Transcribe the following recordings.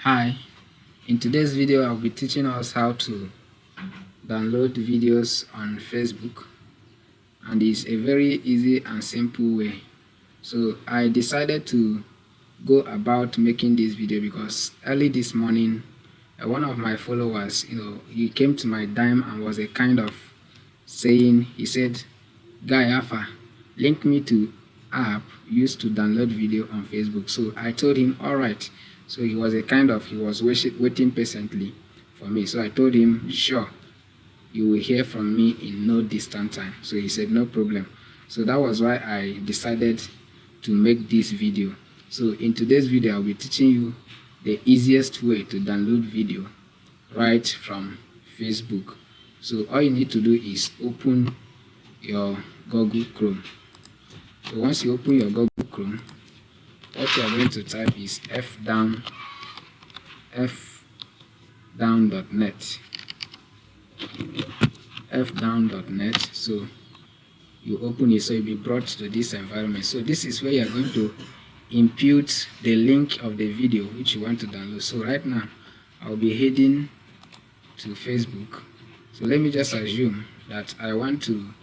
Hi, in today's video I'll be teaching us how to download videos on Facebook, and it's a very easy and simple way. So I decided to go about making this video because early this morning one of my followers, he came to my dime and was a kind of saying, he said, "Guy Alpha, link me to app used to download video on Facebook." So I told him, all right. So he was waiting patiently for me. So I told him, sure, you will hear from me in no distant time. So he said, no problem. So that was why I decided to make this video. So in today's video, I'll be teaching you the easiest way to download video right from Facebook. So all you need to do is open your Google Chrome. So once you open your Google Chrome, what you are going to type is fdown.net. fdown.net. So you open it, so you'll be brought to this environment. So this is where you're going to input the link of the video which you want to download. So right now I'll be heading to Facebook. So let me just assume that I want to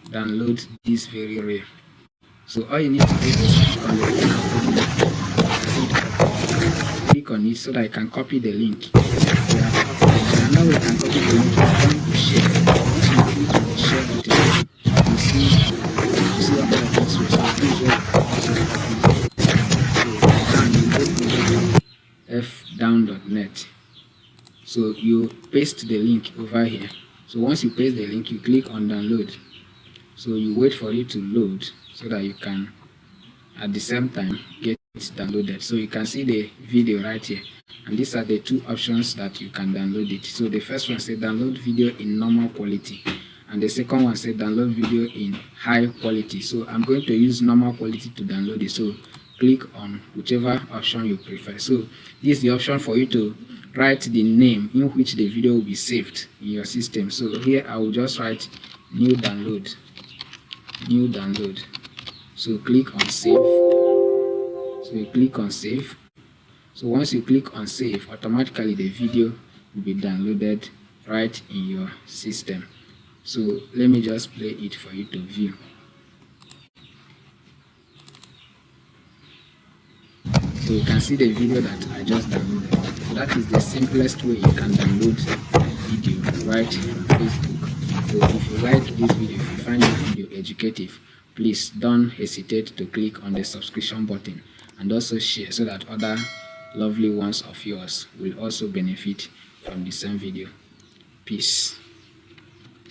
download this very reel. So all you need to do is click on it so that I can copy the link. And now we can copy the link to share. Once you click on the share button, you see what happens. So this is fdown.net. So you paste the link over here. So once you paste the link, you click on download. So you wait for it to load so that you can at the same time get it downloaded. So you can see the video right here, and these are the two options that you can download it. So the first one says download video in normal quality, and the second one says download video in high quality. So I'm going to use normal quality to download it. So click on whichever option you prefer. So this is the option for you to write the name in which the video will be saved in your system. So here I will just write new download. So click on save. So you click on save. So once you click on save, automatically the video will be downloaded right in your system. So let me just play it for you to view. So you can see the video that I just downloaded. So that is the simplest way you can download video right from Facebook. So if you like this video, if you find this video educative, please don't hesitate to click on the subscription button and also share so that other lovely ones of yours will also benefit from the same video. Peace.